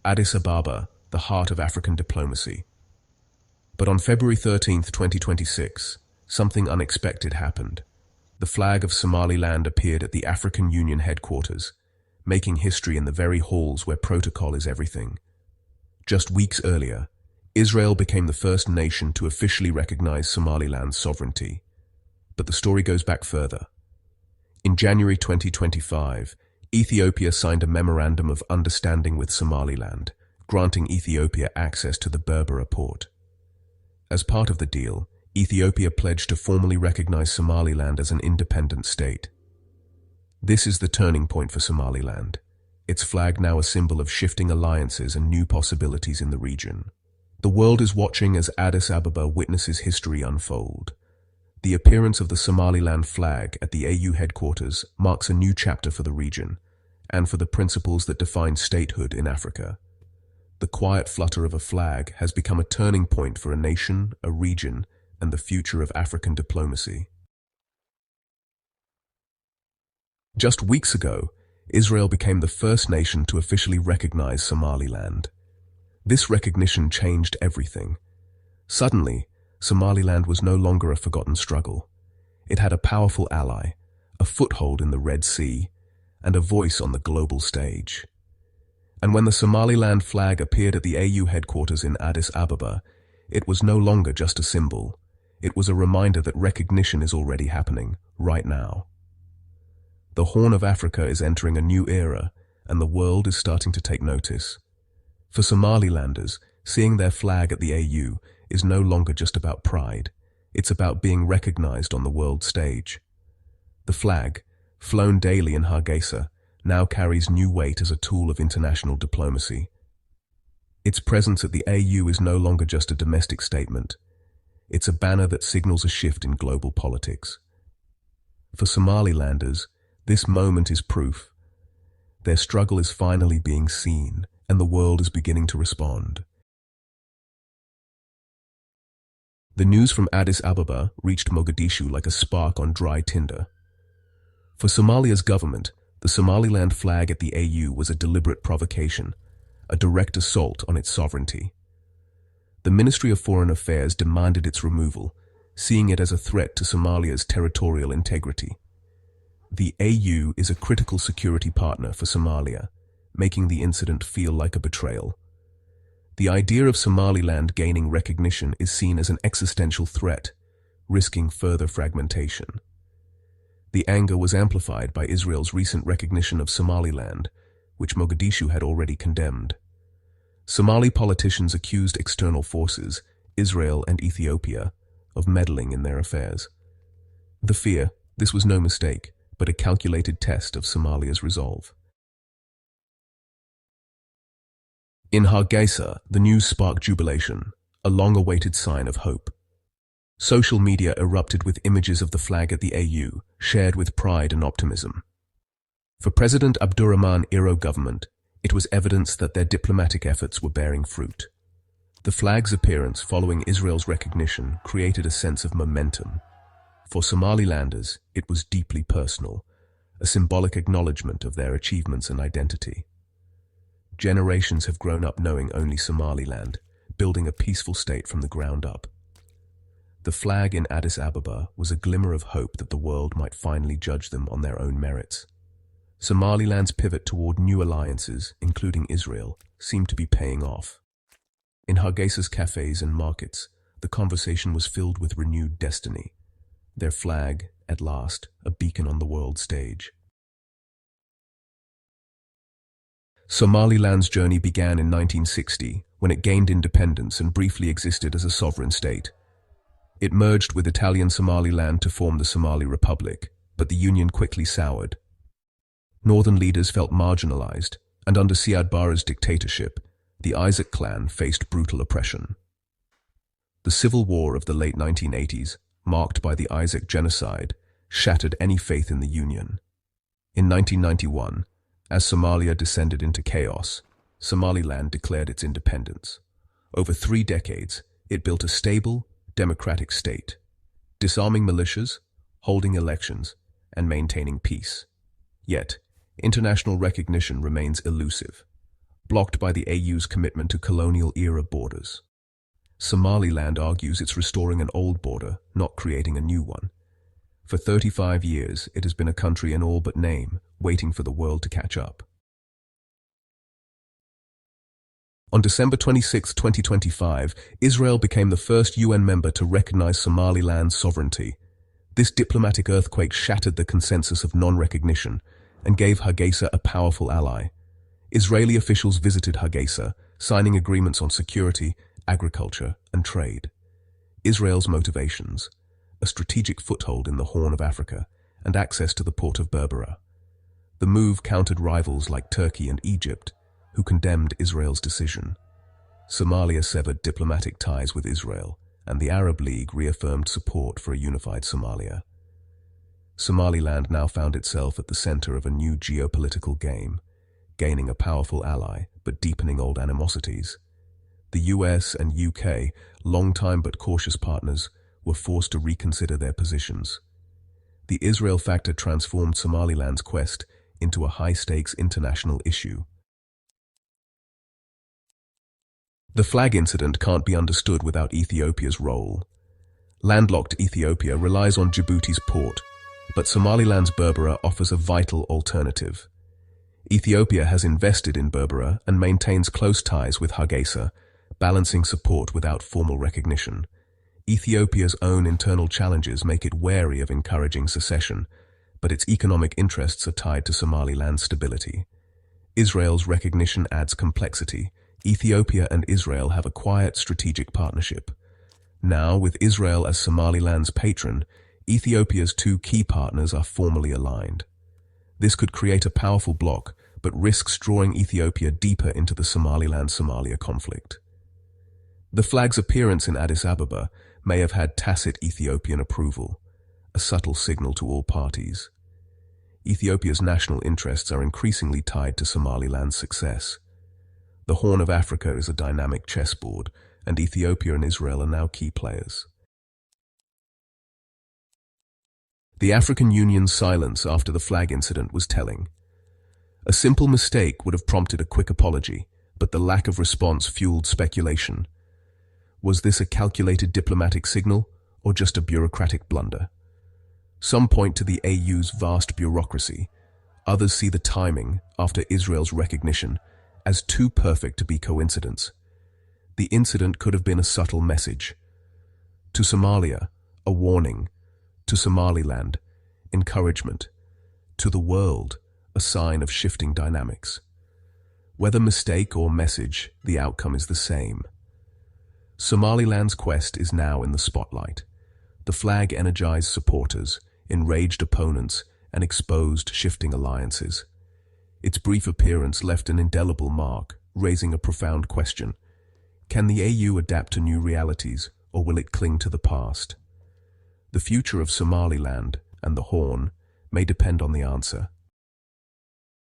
Addis Ababa, the heart of African diplomacy. But on February 13th, 2026, something unexpected happened. The flag of Somaliland appeared at the African Union headquarters, making history in the very halls where protocol is everything. Just weeks earlier, Israel became the first nation to officially recognize Somaliland's sovereignty. But the story goes back further. In January 2025, Ethiopia signed a memorandum of understanding with Somaliland, granting Ethiopia access to the Berbera port. As part of the deal, Ethiopia pledged to formally recognize Somaliland as an independent state. This is the turning point for Somaliland, its flag now a symbol of shifting alliances and new possibilities in the region. The world is watching as Addis Ababa witnesses history unfold. The appearance of the Somaliland flag at the AU headquarters marks a new chapter for the region, and for the principles that define statehood in Africa. The quiet flutter of a flag has become a turning point for a nation, a region, and the future of African diplomacy. Just weeks ago, Israel became the first nation to officially recognize Somaliland. This recognition changed everything. Suddenly, Somaliland was no longer a forgotten struggle. It had a powerful ally, a foothold in the Red Sea, and a voice on the global stage. And when the Somaliland flag appeared at the AU headquarters in Addis Ababa, it was no longer just a symbol. It was a reminder that recognition is already happening, right now. The Horn of Africa is entering a new era, and the world is starting to take notice. For Somalilanders, seeing their flag at the AU is no longer just about pride. It's about being recognized on the world stage. The flag, flown daily in Hargeisa, now carries new weight as a tool of international diplomacy. Its presence at the AU is no longer just a domestic statement. It's a banner that signals a shift in global politics. For Somalilanders, this moment is proof. Their struggle is finally being seen, and the world is beginning to respond. The news from Addis Ababa reached Mogadishu like a spark on dry tinder. For Somalia's government, the Somaliland flag at the AU was a deliberate provocation, a direct assault on its sovereignty. The Ministry of Foreign Affairs demanded its removal, seeing it as a threat to Somalia's territorial integrity. The AU is a critical security partner for Somalia, making the incident feel like a betrayal. The idea of Somaliland gaining recognition is seen as an existential threat, risking further fragmentation. The anger was amplified by Israel's recent recognition of Somaliland, which Mogadishu had already condemned. Somali politicians accused external forces, Israel and Ethiopia, of meddling in their affairs. The fear, this was no mistake, but a calculated test of Somalia's resolve. In Hargeisa, the news sparked jubilation, a long-awaited sign of hope. Social media erupted with images of the flag at the AU, shared with pride and optimism. For President Abdurrahman Iro government, it was evidence that their diplomatic efforts were bearing fruit. The flag's appearance following Israel's recognition created a sense of momentum. For Somalilanders, it was deeply personal, a symbolic acknowledgement of their achievements and identity. Generations have grown up knowing only Somaliland, building a peaceful state from the ground up. The flag in Addis Ababa was a glimmer of hope that the world might finally judge them on their own merits. Somaliland's pivot toward new alliances, including Israel, seemed to be paying off. In Hargeisa's cafes and markets, the conversation was filled with renewed destiny. Their flag, at last, a beacon on the world stage. Somaliland's journey began in 1960, when it gained independence and briefly existed as a sovereign state. It merged with Italian Somaliland to form the Somali Republic, but the union quickly soured. Northern leaders felt marginalized, and under Siad Barre's dictatorship, the Isaac clan faced brutal oppression. The civil war of the late 1980s, marked by the Isaac genocide, shattered any faith in the union. In 1991, as Somalia descended into chaos, Somaliland declared its independence. Over 3 decades, it built a stable, democratic state, disarming militias, holding elections, and maintaining peace. Yet, international recognition remains elusive. blocked by the AU's commitment to colonial-era borders. Somaliland argues it's restoring an old border, not creating a new one. For 35 years, it has been a country in all but name, waiting for the world to catch up. On December 26, 2025, Israel became the first UN member to recognize Somaliland's sovereignty. This diplomatic earthquake shattered the consensus of non-recognition and gave Hargeisa a powerful ally. Israeli officials visited Hargeisa, signing agreements on security, agriculture, and trade. Israel's motivations: a strategic foothold in the Horn of Africa and access to the port of Berbera. The move countered rivals like Turkey and Egypt, who condemned Israel's decision. Somalia severed diplomatic ties with Israel, and the Arab League reaffirmed support for a unified Somalia. Somaliland now found itself at the center of a new geopolitical game, gaining a powerful ally but deepening old animosities. The US and UK, long-time but cautious partners, were forced to reconsider their positions. The Israel factor transformed Somaliland's quest into a high-stakes international issue. The flag incident can't be understood without Ethiopia's role. Landlocked Ethiopia relies on Djibouti's port, but Somaliland's Berbera offers a vital alternative. Ethiopia has invested in Berbera and maintains close ties with Hargeisa, balancing support without formal recognition. Ethiopia's own internal challenges make it wary of encouraging secession, but its economic interests are tied to Somaliland's stability. Israel's recognition adds complexity. Ethiopia and Israel have a quiet strategic partnership. Now, with Israel as Somaliland's patron, Ethiopia's two key partners are formally aligned. This could create a powerful bloc, but risks drawing Ethiopia deeper into the Somaliland-Somalia conflict. The flag's appearance in Addis Ababa may have had tacit Ethiopian approval, a subtle signal to all parties. Ethiopia's national interests are increasingly tied to Somaliland's success. The Horn of Africa is a dynamic chessboard, and Ethiopia and Israel are now key players. The African Union's silence after the flag incident was telling. A simple mistake would have prompted a quick apology, but the lack of response fueled speculation. Was this a calculated diplomatic signal, or just a bureaucratic blunder? Some point to the AU's vast bureaucracy. Others see the timing, after Israel's recognition, as too perfect to be coincidence. The incident could have been a subtle message. To Somalia, a warning. To Somaliland, encouragement. To the world, a sign of shifting dynamics. Whether mistake or message, the outcome is the same. Somaliland's quest is now in the spotlight. The flag energized supporters, enraged opponents, and exposed shifting alliances. Its brief appearance left an indelible mark, raising a profound question. Can the AU adapt to new realities, or will it cling to the past? The future of Somaliland and the Horn may depend on the answer.